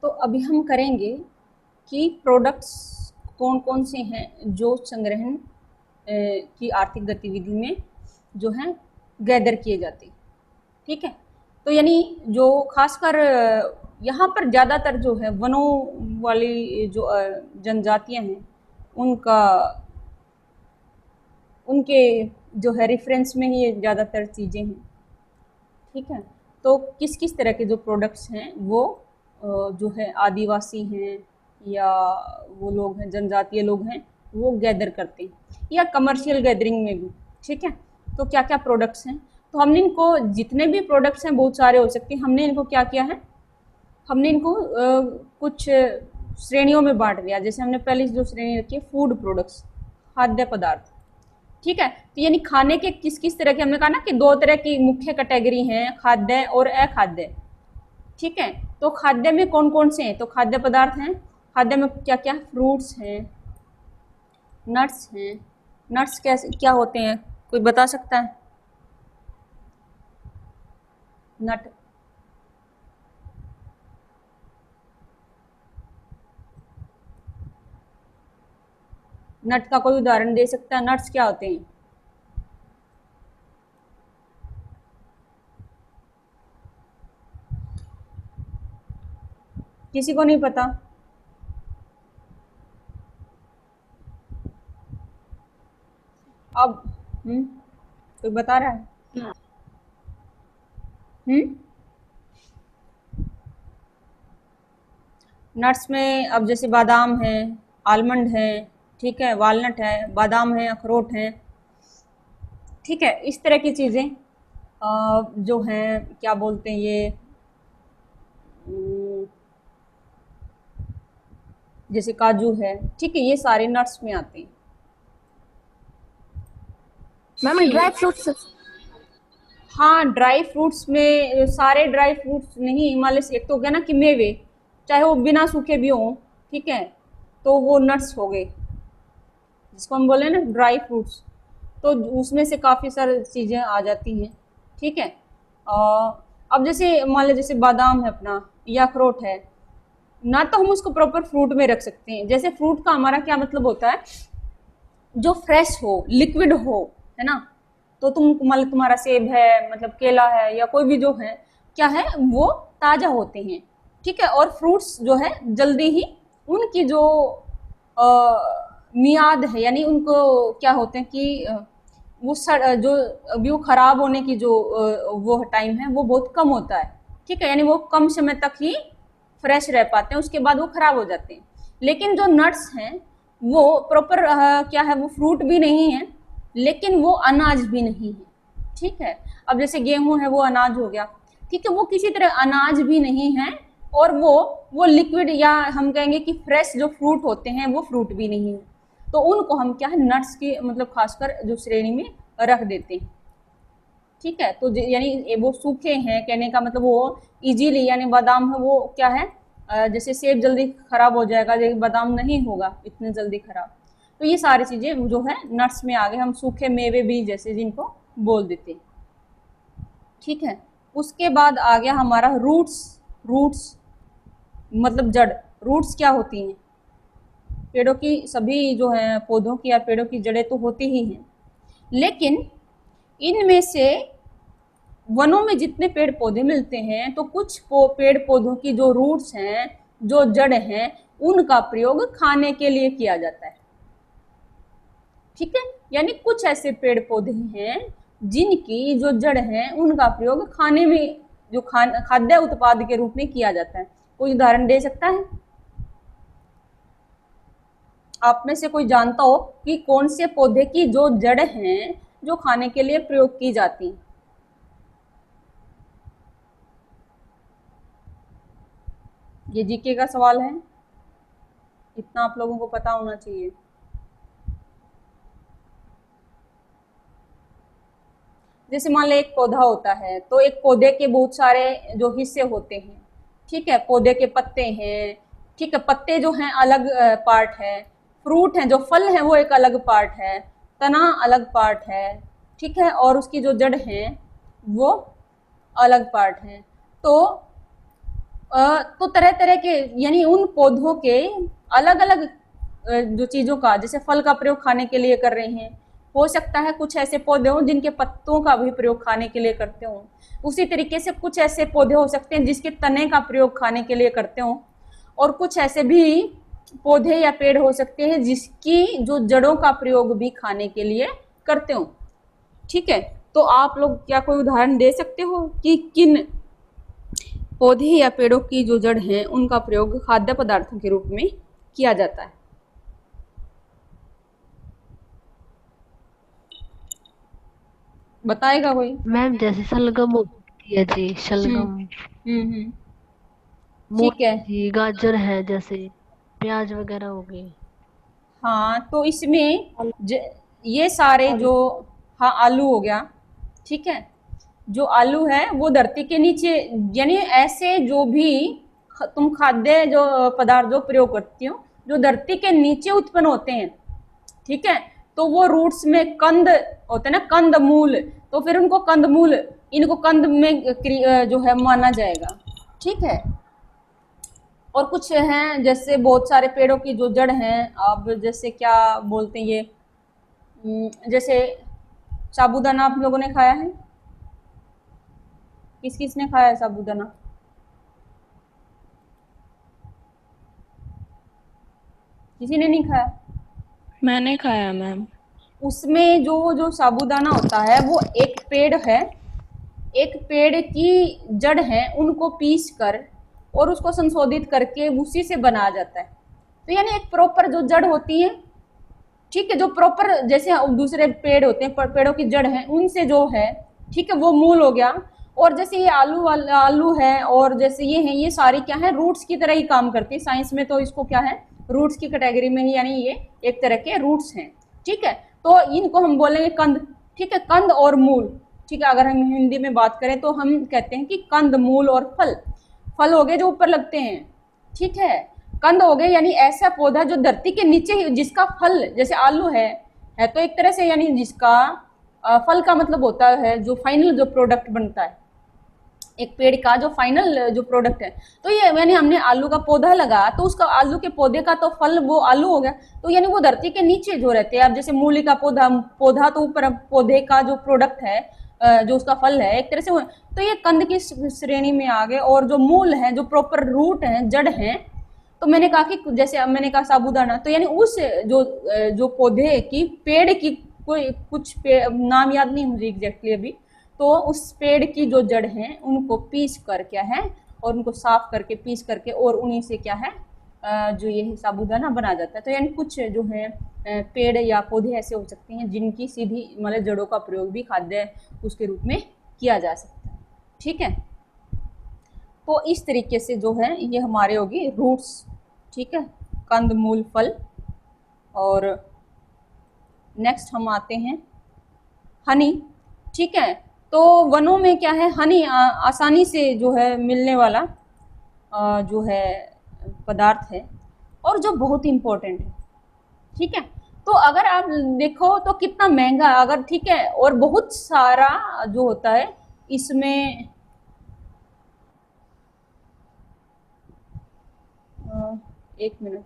तो अभी हम करेंगे कि प्रोडक्ट्स कौन कौन से हैं जो संग्रहण की आर्थिक गतिविधि में जो है गैदर किए जाते हैं। ठीक है, तो यानी जो खासकर यहाँ पर ज़्यादातर जो है वनों वाली जो जनजातियाँ हैं उनका उनके जो है रेफरेंस में ही ये ज़्यादातर चीज़ें हैं। ठीक है, तो किस किस तरह के जो प्रोडक्ट्स हैं वो जो है आदिवासी हैं या वो लोग हैं जनजातीय लोग हैं वो गैदर करते हैं या कमर्शियल गैदरिंग में भी। ठीक है, तो क्या क्या प्रोडक्ट्स हैं, तो हमने इनको जितने भी प्रोडक्ट्स हैं बहुत सारे हो सकते हैं, हमने इनको क्या किया है, हमने इनको कुछ श्रेणियों में बांट दिया। जैसे हमने पहले जो श्रेणी रखी है फूड प्रोडक्ट्स, खाद्य पदार्थ। ठीक है, तो यानी खाने के किस किस तरह के, हमने कहा ना कि दो तरह की मुख्य कैटेगरी हैं, खाद्य और अखाद्य। ठीक है, तो खाद्य में कौन कौन से हैं, तो खाद्य पदार्थ हैं, खाद्य में क्या क्या, फ्रूट्स हैं, नट्स हैं। नट्स कैसे क्या होते हैं, कोई बता सकता है? नट, नट का कोई उदाहरण दे सकता है, नट्स क्या होते हैं? किसी को नहीं पता? अब कोई बता रहा है? नट्स में अब जैसे बादाम है, आलमंड है, ठीक है, वालनट है, बादाम है, अखरोट है। ठीक है, इस तरह की चीज़ें जो हैं क्या बोलते हैं ये, जैसे काजू है। ठीक है, ये सारे नट्स में आते हैं। मैम ड्राई फ्रूट्स, हाँ, ड्राई फ्रूट्स में सारे ड्राई फ्रूट्स नहीं, हिमालय से एक तो हो गया ना कि मेवे, चाहे वो बिना सूखे भी हों, ठीक है, तो वो नट्स हो गए जिसको हम बोले ना ड्राई फ्रूट्स, तो उसमें से काफ़ी सारी चीज़ें आ जाती हैं। ठीक है, अब जैसे मान लो जैसे बादाम है अपना या अखरोट है ना, तो हम उसको प्रॉपर फ्रूट में रख सकते हैं। जैसे फ्रूट का हमारा क्या मतलब होता है, जो फ्रेश हो, लिक्विड हो, है ना। तो मतलब तुम्हारा सेब है, मतलब केला है या कोई भी जो है क्या है वो ताज़ा होते हैं। ठीक है, और फ्रूट्स जो है जल्दी ही उनकी जो मियाद है, यानी उनको क्या होते हैं कि वो जो अभी वो खराब होने की जो वो टाइम है वो बहुत कम होता है। ठीक है, यानी वो कम समय तक ही फ्रेश रह पाते हैं, उसके बाद वो खराब हो जाते हैं। लेकिन जो नट्स हैं वो प्रॉपर क्या है, वो फ्रूट भी नहीं है लेकिन वो अनाज भी नहीं है। ठीक है, अब जैसे गेहूं है वो अनाज हो गया, ठीक है, वो किसी तरह अनाज भी नहीं है, और वो लिक्विड या हम कहेंगे कि फ्रेश जो फ्रूट होते हैं वो फ्रूट भी नहीं है। तो उनको हम क्या है नट्स की मतलब खासकर जो श्रेणी में रख देते हैं। ठीक है, तो यानी वो सूखे हैं, कहने का मतलब वो इजीली, यानी बादाम है वो क्या है, जैसे सेब जल्दी खराब हो जाएगा लेकिन बादाम नहीं होगा इतने जल्दी खराब। तो ये सारी चीज़ें जो है नट्स में आ गए, हम सूखे मेवे भी जैसे जिनको बोल देते हैं। ठीक है, उसके बाद आ गया हमारा रूट्स। रूट्स मतलब जड़। रूट्स क्या होती हैं, पेड़ों की, सभी जो है पौधों की या पेड़ों की जड़ें तो होती ही हैं, लेकिन इनमें से वनों में जितने पेड़ पौधे मिलते हैं तो कुछ पेड़ पौधों की जो रूट्स हैं, जो जड़ हैं, उनका प्रयोग खाने के लिए किया जाता है। ठीक है, यानी कुछ ऐसे पेड़ पौधे हैं जिनकी जो जड़ है उनका प्रयोग खाने में, जो खाद्य उत्पाद के रूप में किया जाता है। कोई उदाहरण दे सकता है? आप में से कोई जानता हो कि कौन से पौधे की जो जड़ हैं जो खाने के लिए प्रयोग की जाती हैं? ये जीके का सवाल है, इतना आप लोगों को पता होना चाहिए। जैसे मान लो एक पौधा होता है, तो एक पौधे के बहुत सारे जो हिस्से होते हैं। ठीक है, पौधे के पत्ते हैं, ठीक है, पत्ते जो हैं अलग पार्ट है, फ्रूट हैं जो फल हैं वो एक अलग पार्ट है, तना अलग पार्ट है, ठीक है, और उसकी जो जड़ है वो अलग पार्ट है। तो तो तरह तरह के यानी उन पौधों के अलग अलग जो चीजों का, जैसे फल का प्रयोग खाने के लिए कर रहे हैं, हो सकता है कुछ ऐसे पौधे हों जिनके पत्तों का भी प्रयोग खाने के लिए करते हों। उसी तरीके से कुछ ऐसे पौधे हो सकते हैं जिसके तने का प्रयोग खाने के लिए करते हों, और कुछ ऐसे भी पौधे या पेड़ हो सकते हैं जिसकी जो जड़ों का प्रयोग भी खाने के लिए करते हो। ठीक है, तो आप लोग क्या कोई उदाहरण दे सकते हो कि किन पौधे या पेड़ों की जो जड़ है उनका प्रयोग खाद्य पदार्थों के रूप में किया जाता है? बताएगा कोई? मैम जैसे शलगम हो सकती है जी, हम्म शलगम। हम्म। ठीक है। मूली जी, गाजर है जैसे, प्याज वगैरह हो गए। हाँ, तो इसमें आलू। ये सारे आलू। जो, हाँ आलू हो गया। ठीक है, जो आलू है वो धरती के नीचे, यानी ऐसे जो भी तुम खाद्य जो पदार्थ जो प्रयोग करती हो जो धरती के नीचे उत्पन्न होते हैं, ठीक है, तो वो रूट्स में कंद होते हैं ना, कंद मूल, तो फिर उनको कंद मूल, इनको कंद में जो है माना जाएगा। ठीक है, और कुछ हैं जैसे बहुत सारे पेड़ों की जो जड़ हैं, अब जैसे क्या बोलते हैं ये, जैसे साबूदाना आप लोगों ने खाया है? किस किस ने खाया है साबूदाना? किसी ने नहीं खाया? मैंने खाया मैम। उसमें जो जो साबूदाना होता है वो एक पेड़ है, एक पेड़ की जड़ है, उनको पीस कर और उसको संशोधित करके उसी से बनाया जाता है। तो यानी एक प्रॉपर जो जड़ होती है, ठीक है, जो प्रॉपर जैसे दूसरे पेड़ होते हैं, पेड़ों की जड़ है, उनसे जो है, ठीक है, वो मूल हो गया। और जैसे ये आलू वाला आलू है और जैसे ये है, ये सारी क्या है, रूट्स की तरह ही काम करती है। साइंस में तो इसको क्या है, रूट्स की कैटेगरी में ही, यानी ये एक तरह के रूट्स हैं। ठीक है, तो इनको हम बोलेंगे कंद। ठीक है, कंद और मूल। ठीक है, अगर हम हिंदी में बात करें तो हम कहते हैं कि कंद, मूल और फल। फल हो गए जो ऊपर लगते हैं, ठीक है, कंद हो गए यानी ऐसा पौधा जो धरती के नीचे ही, जिसका फल, जैसे आलू है तो एक तरह से यानी जिसका फल का मतलब होता है जो फाइनल जो प्रोडक्ट बनता है एक पेड़ का, जो फाइनल जो प्रोडक्ट है। तो ये यानी हमने आलू का पौधा लगा तो उसका आलू के पौधे का तो फल वो आलू हो गया, तो यानी वो धरती के नीचे जो रहते हैं। अब जैसे मूली का पौधा, पौधा तो ऊपर, पौधे का जो प्रोडक्ट है जो उसका फल है एक तरह से वो, तो ये कंद की श्रेणी में आ गए। और जो मूल है, जो प्रॉपर रूट है, जड़ है, तो मैंने कहा कि जैसे मैंने कहा साबूदाना, तो यानी उस जो जो पौधे की, पेड़ की, कोई कुछ नाम याद नहीं मुझे एग्जैक्टली अभी, तो उस पेड़ की जो जड़ हैं उनको पीस कर क्या है, और उनको साफ करके पीस करके और उन्हीं से क्या है जो ये साबूदाना बना जाता है। तो यानी कुछ जो है पेड़ या पौधे ऐसे हो सकते हैं जिनकी सीधी मतलब जड़ों का प्रयोग भी खाद्य उसके रूप में किया जा सकता है। ठीक है, तो इस तरीके से जो है ये हमारे होगी रूट्स। ठीक है, कंद, मूल, फल। और नेक्स्ट हम आते हैं हनी। ठीक है, तो वनों में क्या है, हनी आसानी से जो है मिलने वाला जो है पदार्थ है और जो बहुत इम्पोर्टेंट है। ठीक है, तो अगर आप देखो तो कितना महंगा, अगर ठीक है, और बहुत सारा जो होता है इसमें एक मिनट,